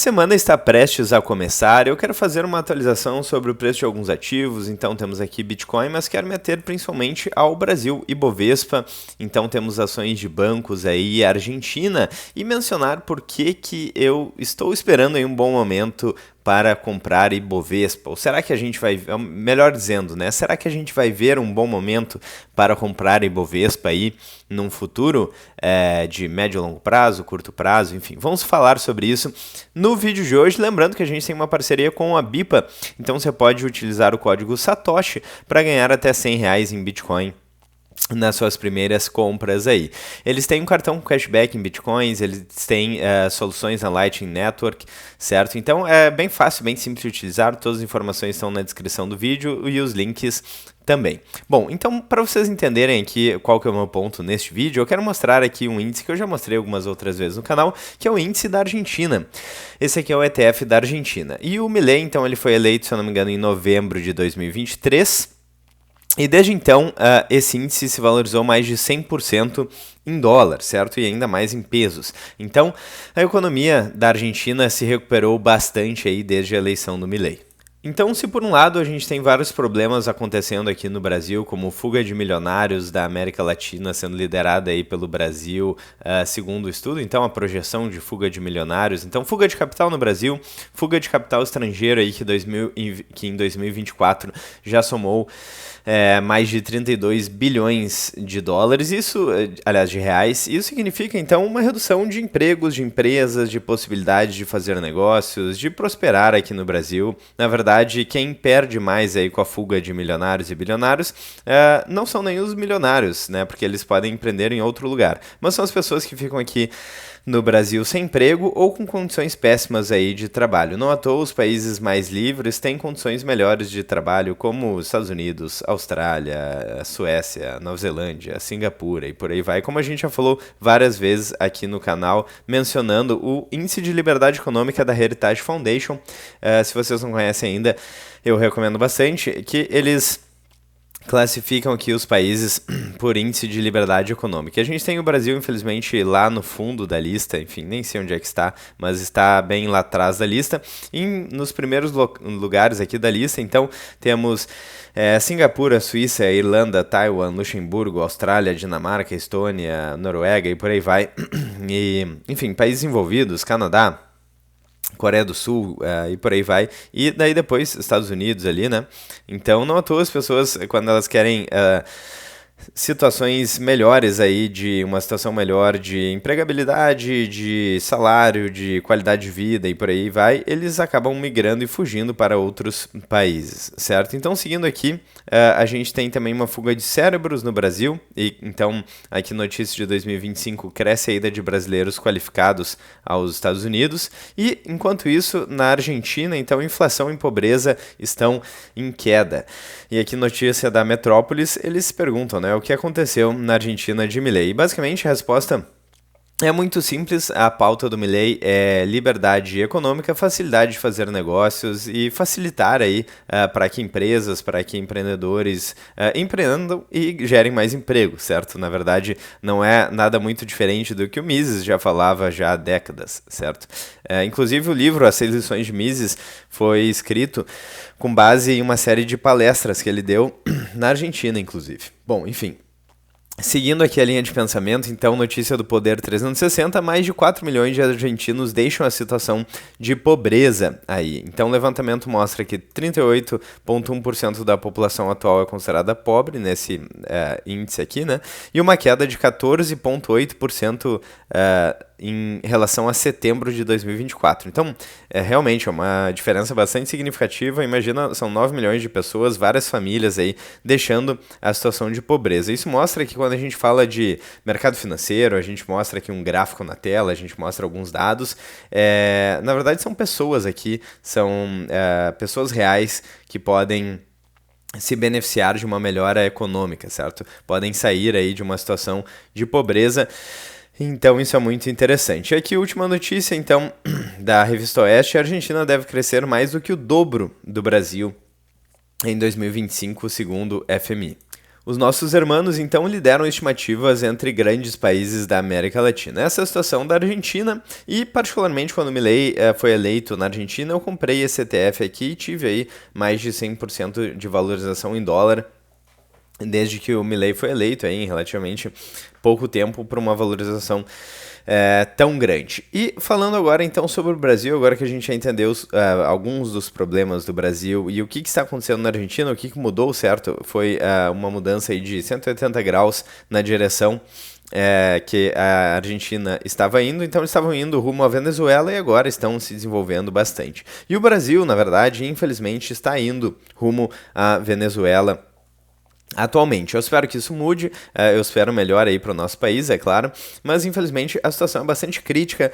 A semana está prestes a começar. Eu quero fazer uma atualização sobre o preço de alguns ativos. Então temos aqui Bitcoin, mas quero me ater principalmente ao Brasil e Bovespa. Então temos ações de bancos aí, Argentina, e mencionar por que eu estou esperando aí um bom momento para comprar Ibovespa? Ou será que a gente vai, melhor dizendo, né? Será que a gente vai ver um bom momento para comprar Ibovespa aí num futuro de médio e longo prazo, curto prazo, enfim? Vamos falar sobre isso no vídeo de hoje. Lembrando que a gente tem uma parceria com a BIPA, então você pode utilizar o código SATOSHI para ganhar até R$100 em Bitcoin nas suas primeiras compras aí. Eles têm um cartão com cashback em bitcoins, eles têm soluções na Lightning Network, certo? Então é bem fácil, bem simples de utilizar, todas as informações estão na descrição do vídeo e os links também. Bom, então para vocês entenderem aqui qual que é o meu ponto neste vídeo, eu quero mostrar aqui um índice que eu já mostrei algumas outras vezes no canal, que é o índice da Argentina. Esse aqui é o ETF da Argentina. E o Milei, então, ele foi eleito, se eu não me engano, em novembro de 2023, e desde então, esse índice se valorizou mais de 100% em dólar, certo? E ainda mais em pesos. Então, a economia da Argentina se recuperou bastante aí desde a eleição do Milei. Então, se por um lado a gente tem vários problemas acontecendo aqui no Brasil, como fuga de milionários da América Latina sendo liderada aí pelo Brasil, segundo o estudo, então a projeção de fuga de milionários, então fuga de capital no Brasil, fuga de capital estrangeiro aí que em 2024 já somou mais de 32 bilhões de dólares, aliás, de reais. Isso significa, então, uma redução de empregos, de empresas, de possibilidade de fazer negócios, de prosperar aqui no Brasil. Na verdade, quem perde mais aí com a fuga de milionários e bilionários não são nem os milionários, né? Porque eles podem empreender em outro lugar, mas são as pessoas que ficam aqui no Brasil sem emprego ou com condições péssimas aí de trabalho. Não à toa, os países mais livres têm condições melhores de trabalho, como os Estados Unidos, Austrália, Suécia, Nova Zelândia, Singapura e por aí vai. Como a gente já falou várias vezes aqui no canal, mencionando o Índice de Liberdade Econômica da Heritage Foundation. Se vocês não conhecem ainda, eu recomendo bastante que eles classificam aqui os países por índice de liberdade econômica. A gente tem o Brasil, infelizmente, lá no fundo da lista, enfim, nem sei onde é que está, mas está bem lá atrás da lista. E nos primeiros lugares aqui da lista, então, temos Singapura, Suíça, Irlanda, Taiwan, Luxemburgo, Austrália, Dinamarca, Estônia, Noruega e por aí vai. E, enfim, países envolvidos, Canadá, Coreia do Sul e por aí vai, e daí depois Estados Unidos ali, né? Então não à toa as pessoas, quando elas querem situações melhores aí, de uma situação melhor de empregabilidade, de salário, de qualidade de vida e por aí vai, eles acabam migrando e fugindo para outros países, certo? Então, seguindo aqui, a gente tem também uma fuga de cérebros no Brasil, e então, aqui notícia de 2025, cresce a ida de brasileiros qualificados aos Estados Unidos, e enquanto isso, na Argentina, então, inflação e pobreza estão em queda. E aqui notícia da Metrópolis, eles se perguntam, né, o que aconteceu na Argentina de Milei. E basicamente a resposta é muito simples. A pauta do Milei é liberdade econômica, facilidade de fazer negócios e facilitar aí para que empresas, para que empreendedores empreendam e gerem mais emprego, certo? Na verdade, não é nada muito diferente do que o Mises já falava já há décadas, certo? Inclusive o livro As 6 Lições de Mises foi escrito com base em uma série de palestras que ele deu na Argentina, inclusive. Bom, enfim. Seguindo aqui a linha de pensamento, então, notícia do Poder 360, mais de 4 milhões de argentinos deixam a situação de pobreza aí. Então, o levantamento mostra que 38,1% da população atual é considerada pobre nesse índice aqui, né? E uma queda de 14,8% em relação a setembro de 2024. Então, realmente é uma diferença bastante significativa. Imagina, são 9 milhões de pessoas, várias famílias aí, deixando a situação de pobreza. Isso mostra que quando a gente fala de mercado financeiro, a gente mostra aqui um gráfico na tela, a gente mostra alguns dados. Na verdade, são pessoas aqui, são pessoas reais que podem se beneficiar de uma melhora econômica, certo? Podem sair aí de uma situação de pobreza. Então isso é muito interessante. E aqui, última notícia, então, da Revista Oeste: a Argentina deve crescer mais do que o dobro do Brasil em 2025, segundo o FMI. Os nossos hermanos, então, lideram estimativas entre grandes países da América Latina. Essa é a situação da Argentina e, particularmente, quando o Milei foi eleito na Argentina, eu comprei esse ETF aqui e tive aí mais de 100% de valorização em dólar desde que o Milei foi eleito aí, em relativamente pouco tempo, para uma valorização tão grande. E falando agora então sobre o Brasil, agora que a gente já entendeu alguns dos problemas do Brasil e o que está acontecendo na Argentina, o que mudou, certo? Foi uma mudança aí de 180 graus na direção que a Argentina estava indo, então eles estavam indo rumo à Venezuela e agora estão se desenvolvendo bastante. E o Brasil, na verdade, infelizmente, está indo rumo à Venezuela atualmente. Eu espero que isso mude, eu espero melhor aí para o nosso país, é claro, mas infelizmente a situação é bastante crítica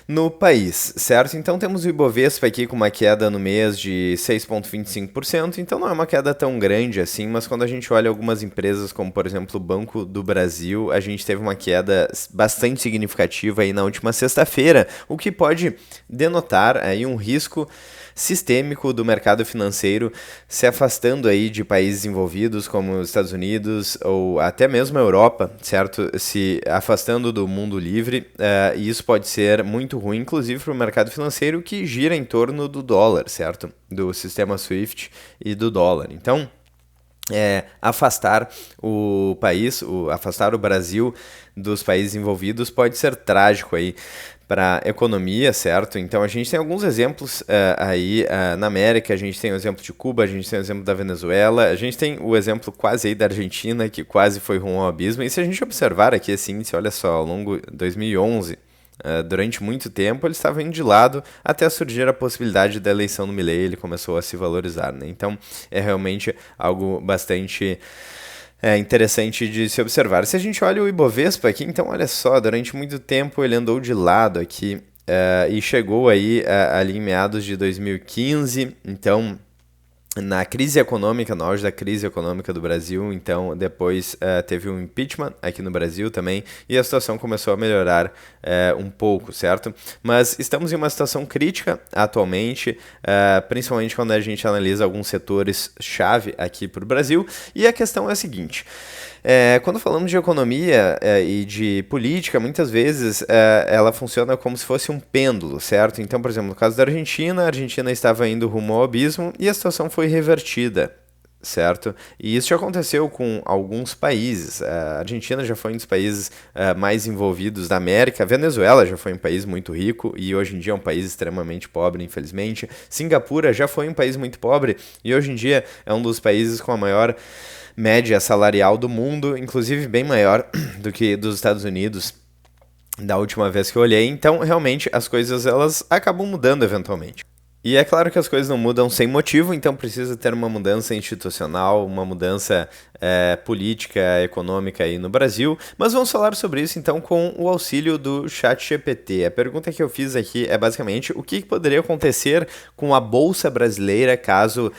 no país, certo? Então temos o Ibovespa aqui com uma queda no mês de 6,25%, então não é uma queda tão grande assim, mas quando a gente olha algumas empresas como, por exemplo, o Banco do Brasil, a gente teve uma queda bastante significativa aí na última sexta-feira, o que pode denotar aí um risco sistêmico do mercado financeiro se afastando aí de países envolvidos como os Estados Unidos ou até mesmo a Europa, certo? Se afastando do mundo livre, e isso pode ser muito ruim, inclusive para o mercado financeiro que gira em torno do dólar, certo? Do sistema SWIFT e do dólar. Então, afastar o país, afastar o Brasil dos países envolvidos pode ser trágico aí para a economia, certo? Então a gente tem alguns exemplos aí na América, a gente tem o exemplo de Cuba, a gente tem o exemplo da Venezuela, a gente tem o exemplo quase aí da Argentina, que quase foi rumo ao abismo, e se a gente observar aqui esse índice, olha só, ao longo de 2011, durante muito tempo, ele estava indo de lado até surgir a possibilidade da eleição do Milei, ele começou a se valorizar, né? Então é realmente algo bastante interessante de se observar. Se a gente olha o Ibovespa aqui, então olha só, durante muito tempo ele andou de lado aqui e chegou aí ali em meados de 2015, então na crise econômica, no auge da crise econômica do Brasil, então depois teve um impeachment aqui no Brasil também e a situação começou a melhorar um pouco, certo? Mas estamos em uma situação crítica atualmente, principalmente quando a gente analisa alguns setores-chave aqui para o Brasil, e a questão é a seguinte: quando falamos de economia e de política, muitas vezes ela funciona como se fosse um pêndulo, certo? Então, por exemplo, no caso da Argentina, a Argentina estava indo rumo ao abismo e a situação foi revertida, certo? E isso já aconteceu com alguns países. A Argentina já foi um dos países mais envolvidos da América. A Venezuela já foi um país muito rico e hoje em dia é um país extremamente pobre, infelizmente. Singapura já foi um país muito pobre e hoje em dia é um dos países com a maior média salarial do mundo, inclusive bem maior do que dos Estados Unidos da última vez que eu olhei. Então, realmente, as coisas elas acabam mudando eventualmente. E é claro que as coisas não mudam sem motivo, então precisa ter uma mudança institucional, uma mudança política, econômica aí no Brasil. Mas vamos falar sobre isso então com o auxílio do ChatGPT. A pergunta que eu fiz aqui é basicamente o que poderia acontecer com a Bolsa Brasileira caso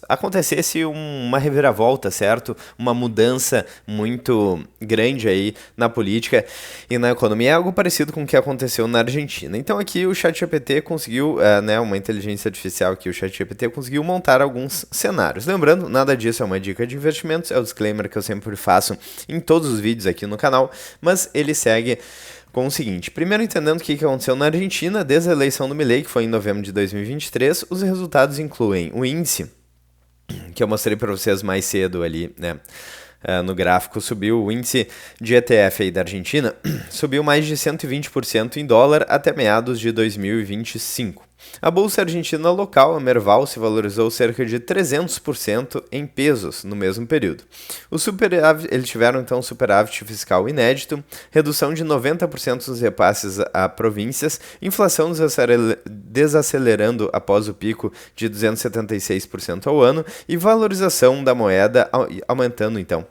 acontecesse uma reviravolta, certo? Uma mudança muito grande aí na política e na economia, é algo parecido com o que aconteceu na Argentina. Então aqui o ChatGPT conseguiu, uma inteligência artificial aqui, o ChatGPT conseguiu montar alguns cenários. Lembrando, nada disso é uma dica de investimentos, é o disclaimer que eu sempre faço em todos os vídeos aqui no canal, mas ele segue com o seguinte: primeiro, entendendo o que aconteceu na Argentina desde a eleição do Milei, que foi em novembro de 2023, os resultados incluem o índice que eu mostrei para vocês mais cedo ali, né? No gráfico, subiu o índice de ETF aí da Argentina, subiu mais de 120% em dólar até meados de 2025. A bolsa argentina local, a Merval, se valorizou cerca de 300% em pesos no mesmo período. Eles tiveram então um superávit fiscal inédito, redução de 90% dos repasses a províncias, inflação desacelerando após o pico de 276% ao ano e valorização da moeda aumentando então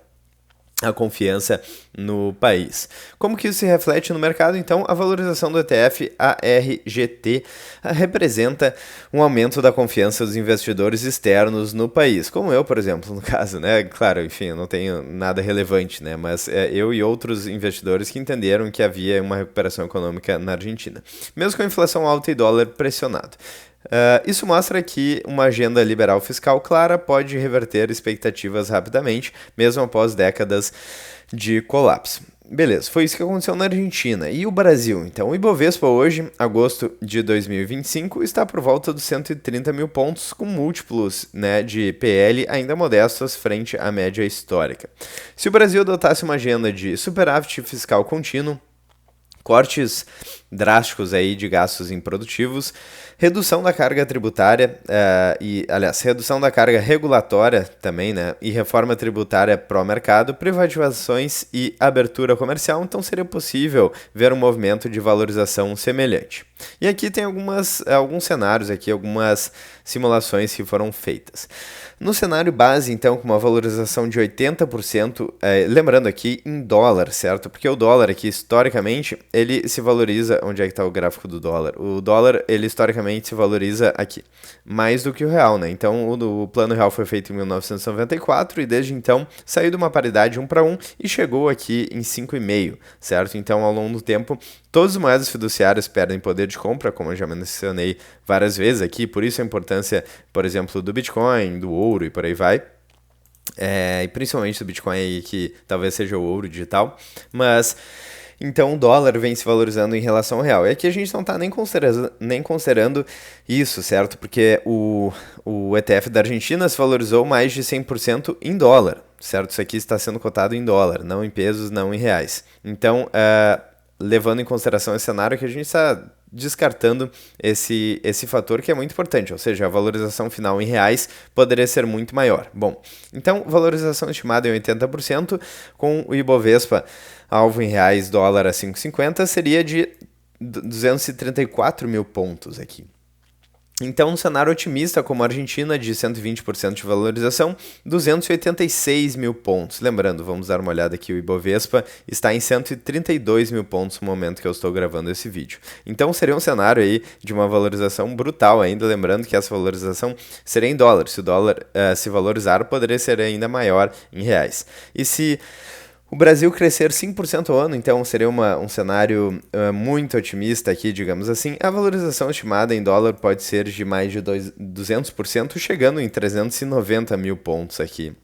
a confiança no país. Como que isso se reflete no mercado? Então, a valorização do ETF ARGT representa um aumento da confiança dos investidores externos no país, como eu, por exemplo, no caso, né? Claro, enfim, eu não tenho nada relevante, né? Mas eu e outros investidores que entenderam que havia uma recuperação econômica na Argentina, mesmo com a inflação alta e dólar pressionado. Isso mostra que uma agenda liberal fiscal clara pode reverter expectativas rapidamente, mesmo após décadas de colapso. Beleza, foi isso que aconteceu na Argentina. E o Brasil? Então, o Ibovespa hoje, agosto de 2025, está por volta dos 130 mil pontos, com múltiplos, né, de PL ainda modestos frente à média histórica. Se o Brasil adotasse uma agenda de superávit fiscal contínuo, cortes drásticos aí de gastos improdutivos, redução da carga tributária redução da carga regulatória também, né, e reforma tributária pró-mercado, privatizações e abertura comercial, então seria possível ver um movimento de valorização semelhante. E aqui tem alguns cenários aqui, algumas simulações que foram feitas. No cenário base, então, com uma valorização de 80%, lembrando aqui em dólar, certo? Porque o dólar aqui, historicamente, ele se valoriza... Onde é que está o gráfico do dólar? O dólar, ele historicamente se valoriza aqui, mais do que o real, né? Então, o plano real foi feito em 1994 e desde então saiu de uma paridade 1 para 1 e chegou aqui em 5,5, certo? Então, ao longo do tempo, todas as moedas fiduciárias perdem poder de compra, como eu já mencionei várias vezes aqui, por isso a importância, por exemplo, do Bitcoin, do ouro e por aí vai. E principalmente do Bitcoin aí, que talvez seja o ouro digital, mas então o dólar vem se valorizando em relação ao real. E aqui a gente não está nem considerando isso, certo? Porque o ETF da Argentina se valorizou mais de 100% em dólar, certo? Isso aqui está sendo cotado em dólar, não em pesos, não em reais. Então, levando em consideração esse cenário, que a gente está descartando esse fator que é muito importante, ou seja, a valorização final em reais poderia ser muito maior. Bom, então valorização estimada em 80%, com o Ibovespa alvo em reais, dólar a 5,50, seria de 234 mil pontos aqui. Então, um cenário otimista como a Argentina, de 120% de valorização, 286 mil pontos. Lembrando, vamos dar uma olhada aqui, o Ibovespa está em 132 mil pontos no momento que eu estou gravando esse vídeo. Então, seria um cenário aí de uma valorização brutal ainda, lembrando que essa valorização seria em dólar. Se o dólar se valorizar, poderia ser ainda maior em reais. E se o Brasil crescer 5% ao ano, então seria um cenário muito otimista aqui, digamos assim. A valorização estimada em dólar pode ser de mais de 200%, chegando em 390 mil pontos aqui.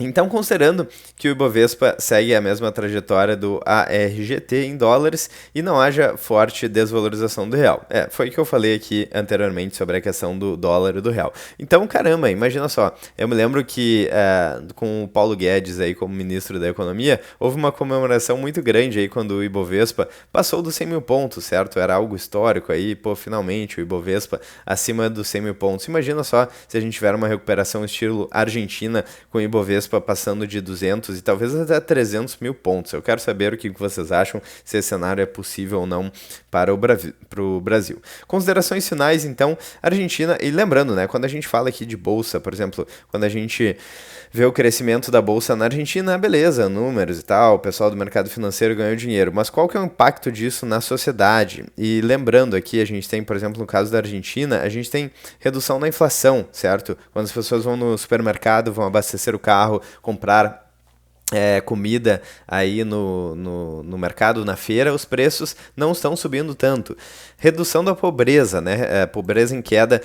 Então, considerando que o Ibovespa segue a mesma trajetória do ARGT em dólares e não haja forte desvalorização do real. Foi o que eu falei aqui anteriormente sobre a questão do dólar e do real. Então, caramba, imagina só, eu me lembro que com o Paulo Guedes aí como ministro da Economia, houve uma comemoração muito grande aí quando o Ibovespa passou dos 100 mil pontos, certo? Era algo histórico aí, finalmente o Ibovespa acima dos 100 mil pontos. Imagina só se a gente tiver uma recuperação estilo Argentina com o Ibovespa passando de 200 e talvez até 300 mil pontos. Eu quero saber o que vocês acham, se esse cenário é possível ou não para o Brasil. Considerações finais, então, Argentina, e lembrando, né, quando a gente fala aqui de bolsa, por exemplo, quando a gente vê o crescimento da bolsa na Argentina, beleza, números e tal, o pessoal do mercado financeiro ganhou dinheiro, mas qual que é o impacto disso na sociedade? E lembrando aqui, a gente tem, por exemplo, no caso da Argentina, a gente tem redução na inflação, certo? Quando as pessoas vão no supermercado, vão abastecer o carro, comprar comida aí no mercado, na feira, os preços não estão subindo tanto. Redução da pobreza, né? Pobreza em queda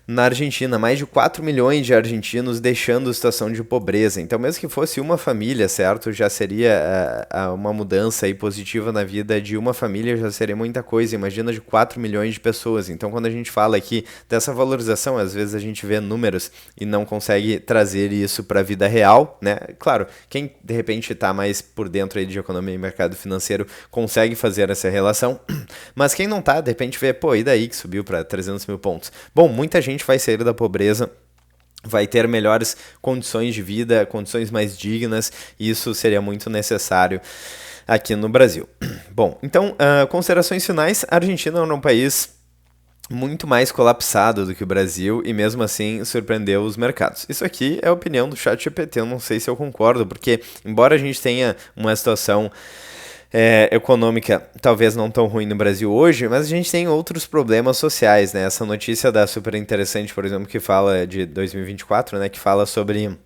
na Argentina, mais de 4 milhões de argentinos deixando a situação de pobreza. Então, mesmo que fosse uma família, certo? Já seria uma mudança aí positiva na vida de uma família, já seria muita coisa. Imagina de 4 milhões de pessoas. Então, quando a gente fala aqui dessa valorização, às vezes a gente vê números e não consegue trazer isso para a vida real, né? Claro, quem de repente está mais por dentro aí de economia e mercado financeiro consegue fazer essa relação, mas quem não está, de repente vê, e daí que subiu para 300 mil pontos? Bom, muita gente vai sair da pobreza, vai ter melhores condições de vida, condições mais dignas, e isso seria muito necessário aqui no Brasil. Bom, então, considerações finais, a Argentina é um país muito mais colapsado do que o Brasil e mesmo assim surpreendeu os mercados. Isso aqui é a opinião do ChatGPT, eu não sei se eu concordo, porque embora a gente tenha uma situação econômica talvez não tão ruim no Brasil hoje, mas a gente tem outros problemas sociais, né? Essa notícia da Super Interessante, por exemplo, que fala de 2024, né? Que fala sobre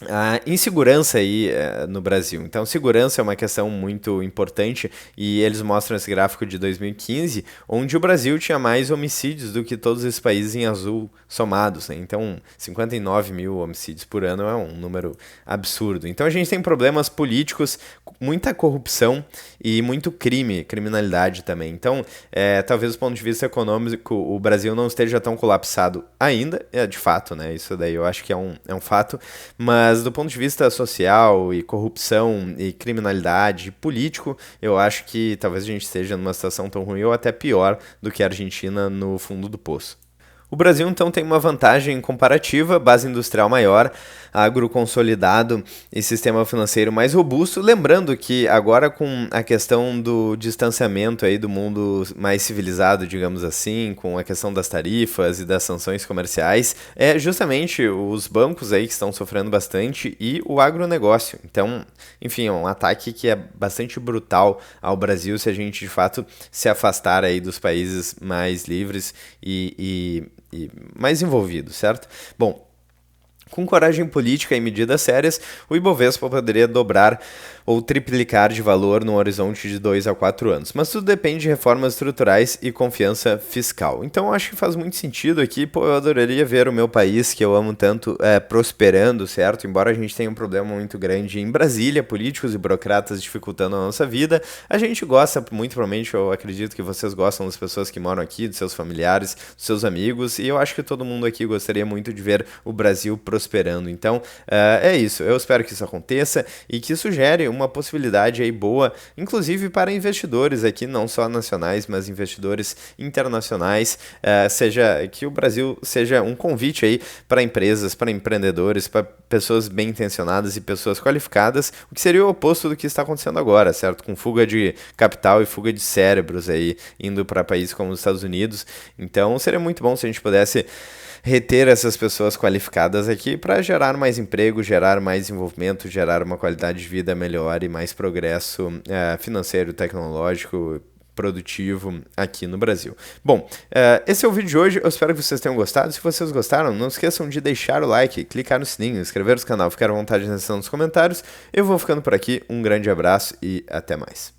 a insegurança aí no Brasil. Então, segurança é uma questão muito importante e eles mostram esse gráfico de 2015, onde o Brasil tinha mais homicídios do que todos esses países em azul somados, né? Então, 59 mil homicídios por ano é um número absurdo. Então, a gente tem problemas políticos, muita corrupção e muito criminalidade também. Então, talvez do ponto de vista econômico, o Brasil não esteja tão colapsado ainda, de fato, né? Isso daí eu acho que é um fato, mas do ponto de vista social e corrupção e criminalidade político, eu acho que talvez a gente esteja numa situação tão ruim ou até pior do que a Argentina no fundo do poço. O Brasil, então, tem uma vantagem comparativa, base industrial maior, agro consolidado e sistema financeiro mais robusto. Lembrando que agora com a questão do distanciamento aí do mundo mais civilizado, digamos assim, com a questão das tarifas e das sanções comerciais, é justamente os bancos aí que estão sofrendo bastante e o agronegócio. Então, enfim, é um ataque que é bastante brutal ao Brasil se a gente, de fato, se afastar aí dos países mais livres e mais envolvido, certo? Bom, com coragem política e medidas sérias, o Ibovespa poderia dobrar ou triplicar de valor no horizonte de 2 a 4 anos. Mas tudo depende de reformas estruturais e confiança fiscal. Então eu acho que faz muito sentido aqui, eu adoraria ver o meu país, que eu amo tanto, prosperando, certo? Embora a gente tenha um problema muito grande em Brasília, políticos e burocratas dificultando a nossa vida, a gente gosta, muito provavelmente, eu acredito que vocês gostam das pessoas que moram aqui, dos seus familiares, dos seus amigos, e eu acho que todo mundo aqui gostaria muito de ver o Brasil prosperando. Então, é isso. Eu espero que isso aconteça e que isso gere uma possibilidade aí boa, inclusive para investidores aqui, não só nacionais, mas investidores internacionais, seja que o Brasil seja um convite aí para empresas, para empreendedores, para pessoas bem intencionadas e pessoas qualificadas, o que seria o oposto do que está acontecendo agora, certo? Com fuga de capital e fuga de cérebros aí indo para países como os Estados Unidos. Então, seria muito bom se a gente pudesse reter essas pessoas qualificadas aqui para gerar mais emprego, gerar mais desenvolvimento, gerar uma qualidade de vida melhor e mais progresso financeiro, tecnológico, produtivo aqui no Brasil. Bom, esse é o vídeo de hoje, eu espero que vocês tenham gostado. Se vocês gostaram, não esqueçam de deixar o like, clicar no sininho, inscrever no canal, ficar à vontade na seção dos comentários. Eu vou ficando por aqui, um grande abraço e até mais.